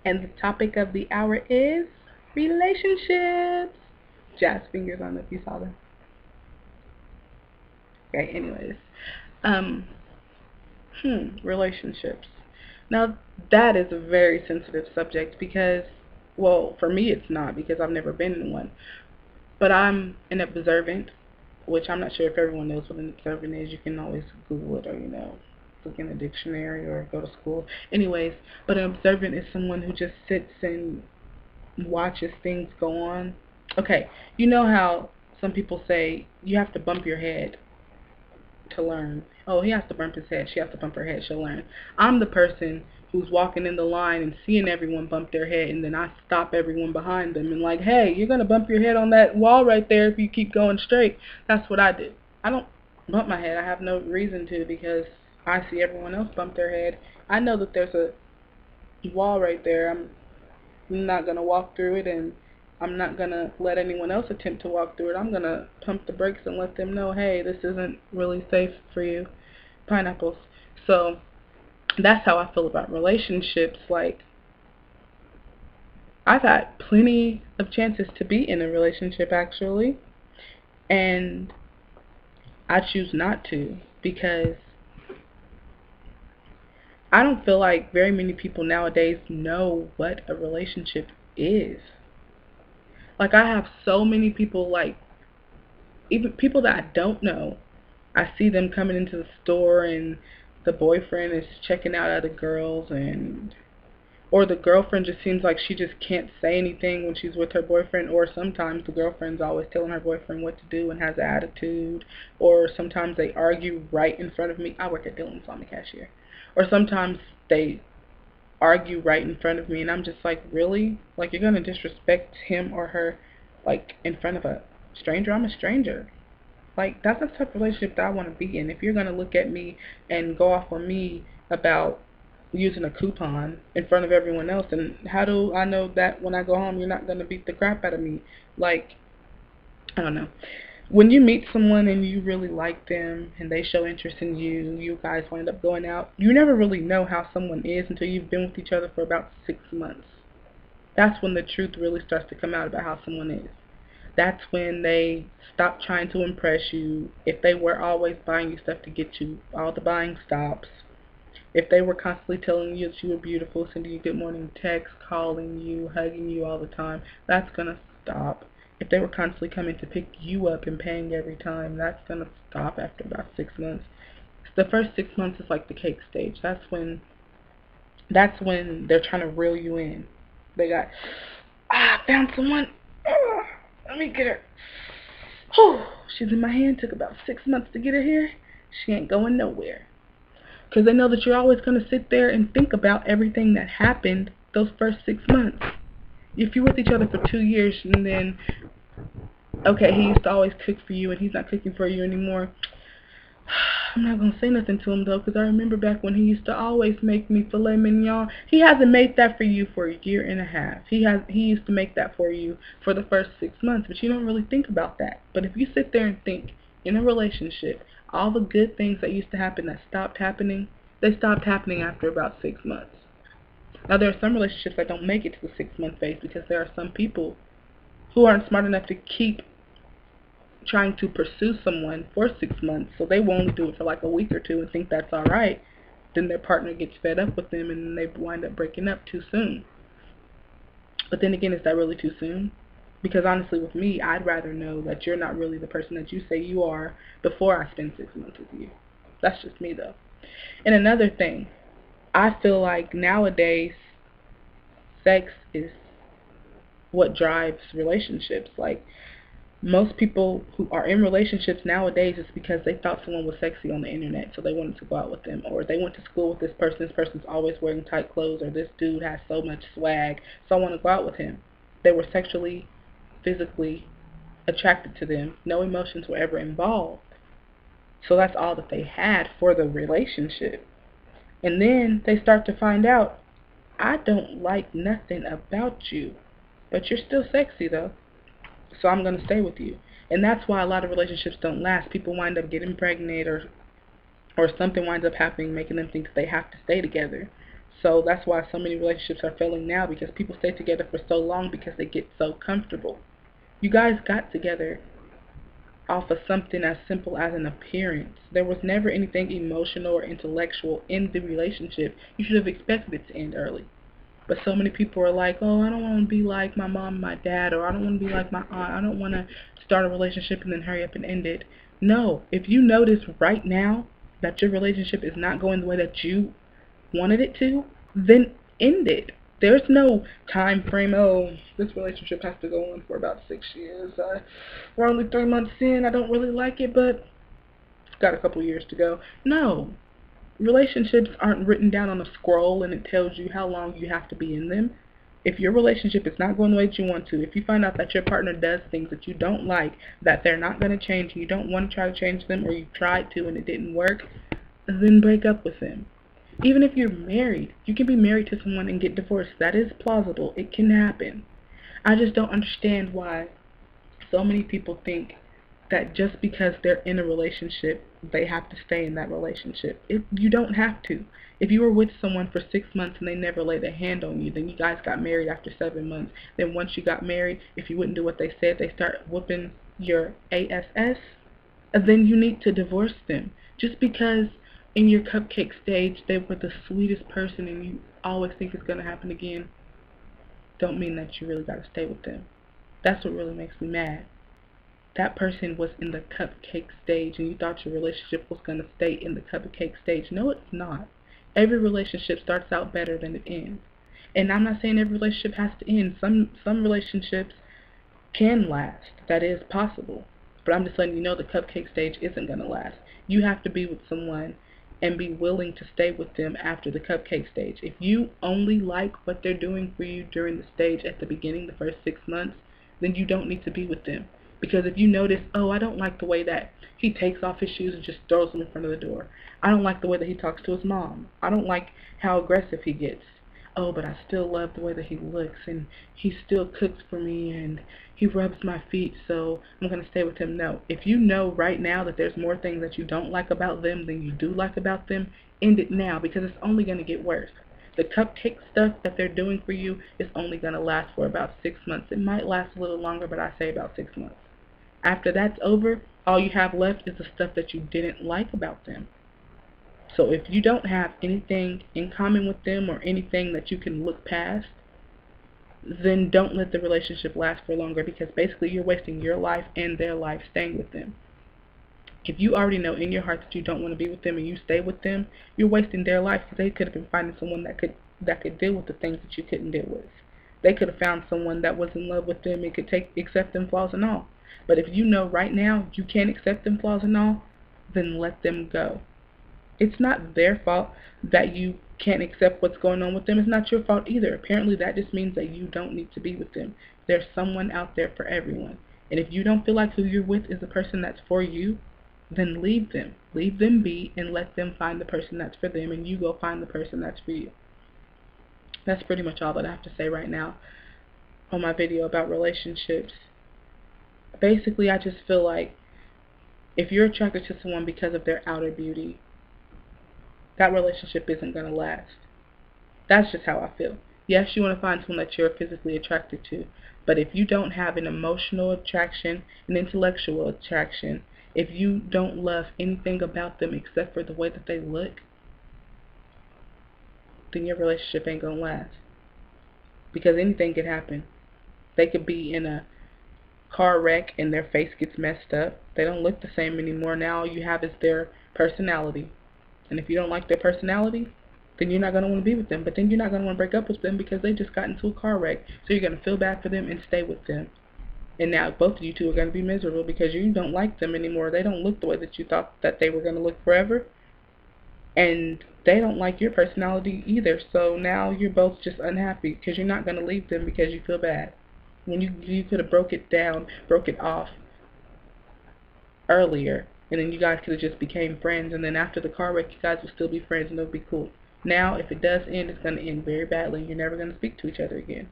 And the topic of the hour is relationships. Jazz fingers on if you saw them. Okay, anyways. Um, relationships. Now, that is a very sensitive subject because, well, for me it's not because I've never been in one. But I'm an observant, which I'm not sure if everyone knows what an observant is. You can always Google it or, look in a dictionary or go to school. Anyways, but an observant is someone who just sits and watches things go on. Okay, you know how some people say you have to bump your head to learn. Oh, he has to bump his head. She has to bump her head. She'll learn. I'm the person who's walking in the line and seeing everyone bump their head, and then I stop everyone behind them and like, hey, you're gonna bump your head on that wall right there if you keep going straight. That's what I do. I don't bump my head. I have no reason to because I see everyone else bump their head. I know that there's a wall right there. I'm not gonna walk through it, and I'm not gonna let anyone else attempt to walk through it. I'm gonna pump the brakes and let them know, hey, this isn't really safe for you. Pineapples. So that's how I feel about relationships. Like, I've had plenty of chances to be in a relationship actually, and I choose not to because I don't feel like very many people nowadays know what a relationship is. Like, I have so many people, like, even people that I don't know, I see them coming into the store and the boyfriend is checking out other girls, and or the girlfriend just seems like she just can't say anything when she's with her boyfriend, or sometimes the girlfriend's always telling her boyfriend what to do and has an attitude, or sometimes they argue right in front of me. I work at Dillon, so I'm a cashier. Or sometimes they argue right in front of me and I'm just like, really? Like, you're gonna disrespect him or her like in front of a stranger? I'm a stranger. Like, that's the type of relationship that I want to be in. If you're going to look at me and go off on me about using a coupon in front of everyone else, and how do I know that when I go home you're not going to beat the crap out of me? Like, I don't know. When you meet someone and you really like them and they show interest in you, you guys wind up going out. You never really know how someone is until you've been with each other for about 6 months. That's when the truth really starts to come out about how someone is. That's when they stop trying to impress you. If they were always buying you stuff to get you, all the buying stops. If they were constantly telling you that you were beautiful, sending you good morning texts, calling you, hugging you all the time, that's going to stop. If they were constantly coming to pick you up and paying every time, that's going to stop after about 6 months. The first 6 months is like the cake stage. That's when they're trying to reel you in. They got, I found someone. Let me get her. Whew, she's in my hand. Took about 6 months to get her here. She ain't going nowhere. Because they know that you're always going to sit there and think about everything that happened those first 6 months. If you're with each other for 2 years and then, okay, he used to always cook for you and he's not cooking for you anymore. I'm not going to say nothing to him, though, because I remember back when he used to always make me filet mignon. He hasn't made that for you for a year and a half. He used to make that for you for the first 6 months, but you don't really think about that. But if you sit there and think, in a relationship, all the good things that used to happen that stopped happening, they stopped happening after about 6 months. Now, there are some relationships that don't make it to the 6 month phase because there are some people who aren't smart enough to keep trying to pursue someone for 6 months, so they will only do it for like a week or two and think that's alright. Then their partner gets fed up with them and they wind up breaking up too soon. But then again, is that really too soon? Because honestly, with me, I'd rather know that you're not really the person that you say you are before I spend 6 months with you. That's just me, though. And another thing, I feel like nowadays, sex is what drives relationships. Like, most people who are in relationships nowadays is because they thought someone was sexy on the internet, so they wanted to go out with them, or they went to school with this person's always wearing tight clothes, or this dude has so much swag, so I want to go out with him. They were sexually, physically attracted to them. No emotions were ever involved. So that's all that they had for the relationship. And then they start to find out, I don't like nothing about you, but you're still sexy though, so I'm going to stay with you. And that's why a lot of relationships don't last. People wind up getting pregnant, or something winds up happening making them think that they have to stay together. So that's why so many relationships are failing now, because people stay together for so long because they get so comfortable. You guys got together off of something as simple as an appearance. There was never anything emotional or intellectual in the relationship. You should have expected it to end early. But so many people are like, oh, I don't want to be like my mom and my dad, or I don't want to be like my aunt. I don't want to start a relationship and then hurry up and end it. No, if you notice right now that your relationship is not going the way that you wanted it to, then end it. There's no time frame. Oh, this relationship has to go on for about 6 years. We're only 3 months in. I don't really like it, but it's got a couple years to go. No, relationships aren't written down on a scroll and it tells you how long you have to be in them. If your relationship is not going the way that you want to, if you find out that your partner does things that you don't like, that they're not going to change, and you don't want to try to change them, or you tried to and it didn't work, then break up with them. Even if you're married, you can be married to someone and get divorced. That is plausible. It can happen. I just don't understand why so many people think that just because they're in a relationship, they have to stay in that relationship. You don't have to. If you were with someone for 6 months and they never laid a hand on you, then you guys got married after 7 months. Then once you got married, if you wouldn't do what they said, they start whooping your ass, and then you need to divorce them. Just because in your cupcake stage they were the sweetest person and you always think it's going to happen again, don't mean that you really got to stay with them. That's what really makes me mad. That person was in the cupcake stage and you thought your relationship was going to stay in the cupcake stage. No, it's not. Every relationship starts out better than it ends. And I'm not saying every relationship has to end. Some relationships can last. That is possible. But I'm just letting you know the cupcake stage isn't going to last. You have to be with someone and be willing to stay with them after the cupcake stage. If you only like what they're doing for you during the stage at the beginning, the first 6 months, then you don't need to be with them. Because if you notice, oh, I don't like the way that he takes off his shoes and just throws them in front of the door. I don't like the way that he talks to his mom. I don't like how aggressive he gets. Oh, but I still love the way that he looks, and he still cooks for me, and he rubs my feet, so I'm going to stay with him. No. If you know right now that there's more things that you don't like about them than you do like about them, end it now, because it's only going to get worse. The cupcake stuff that they're doing for you is only going to last for about 6 months. It might last a little longer, but I say about 6 months. After that's over, all you have left is the stuff that you didn't like about them. So if you don't have anything in common with them or anything that you can look past, then don't let the relationship last for longer, because basically you're wasting your life and their life staying with them. If you already know in your heart that you don't want to be with them and you stay with them, you're wasting their life, because they could have been finding someone that could deal with the things that you couldn't deal with. They could have found someone that was in love with them and could accept them flaws and all. But if you know right now you can't accept them flaws and all, then let them go. It's not their fault that you can't accept what's going on with them. It's not your fault either. Apparently that just means that you don't need to be with them. There's someone out there for everyone. And if you don't feel like who you're with is the person that's for you, then leave them. Leave them be and let them find the person that's for them, and you go find the person that's for you. That's pretty much all that I have to say right now on my video about relationships. Basically, I just feel like if you're attracted to someone because of their outer beauty, that relationship isn't going to last. That's just how I feel. Yes, you want to find someone that you're physically attracted to, but if you don't have an emotional attraction, an intellectual attraction, if you don't love anything about them except for the way that they look, then your relationship ain't going to last. Because anything could happen. They could be in a car wreck and their face gets messed up. They don't look the same anymore. Now all you have is their personality. And if you don't like their personality, then you're not going to want to be with them. But then you're not going to want to break up with them because they just got into a car wreck. So you're going to feel bad for them and stay with them. And now both of you two are going to be miserable because you don't like them anymore. They don't look the way that you thought that they were going to look forever. And they don't like your personality either. So now you're both just unhappy because you're not going to leave them because you feel bad. When you could have broke it off earlier, and then you guys could have just became friends, and then after the car wreck you guys would still be friends and it would be cool. Now if it does end, it's going to end very badly. You're never going to speak to each other again.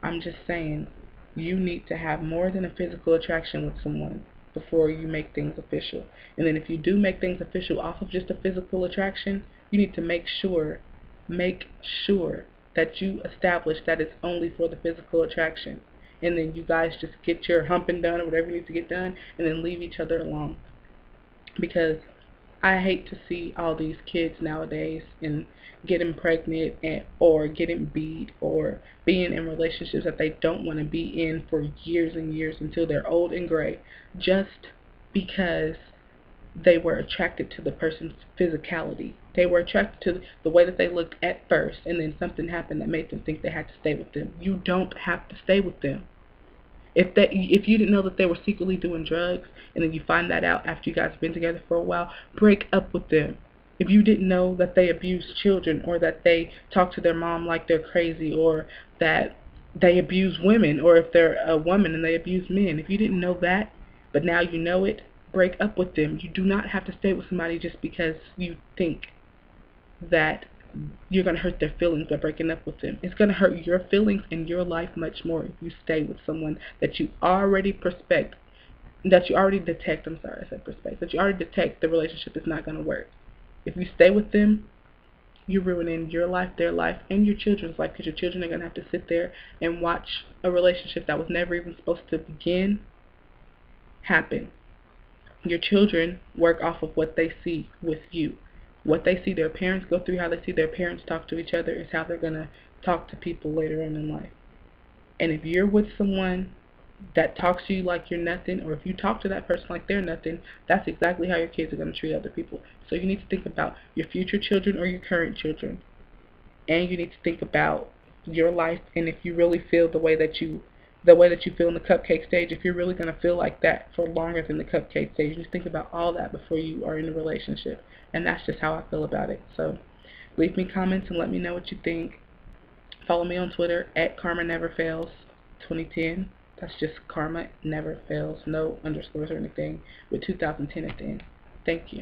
I'm just saying, you need to have more than a physical attraction with someone before you make things official. And then if you do make things official off of just a physical attraction, you need to make sure make sure that you establish that it's only for the physical attraction. And then you guys just get your humping done or whatever needs to get done and then leave each other alone. Because I hate to see all these kids nowadays and getting pregnant or getting beat or being in relationships that they don't want to be in for years and years until they're old and gray, just because they were attracted to the person's physicality. They were attracted to the way that they looked at first, and then something happened that made them think they had to stay with them. You don't have to stay with them. If you didn't know that they were secretly doing drugs, and then you find that out after you guys have been together for a while, break up with them. If you didn't know that they abuse children, or that they talk to their mom like they're crazy, or that they abuse women, or if they're a woman and they abuse men, if you didn't know that, but now you know it, break up with them. You do not have to stay with somebody just because you think that you're going to hurt their feelings by breaking up with them. It's going to hurt your feelings and your life much more if you stay with someone that you already detect, that you already detect the relationship is not going to work. If you stay with them, you're ruining your life, their life, and your children's life, because your children are going to have to sit there and watch a relationship that was never even supposed to begin happen. Your children work off of what they see with you. What they see their parents go through, how they see their parents talk to each other, is how they're going to talk to people later on in life. And if you're with someone that talks to you like you're nothing, or if you talk to that person like they're nothing, that's exactly how your kids are going to treat other people. So you need to think about your future children or your current children. And you need to think about your life, and if you really feel the way that you feel in the cupcake stage, if you're really going to feel like that for longer than the cupcake stage, just think about all that before you are in a relationship. And that's just how I feel about it. So leave me comments and let me know what you think. Follow me on Twitter at Karma Never Fails 2010. That's just Karma Never Fails, no underscores or anything, with 2010 at the end. Thank you.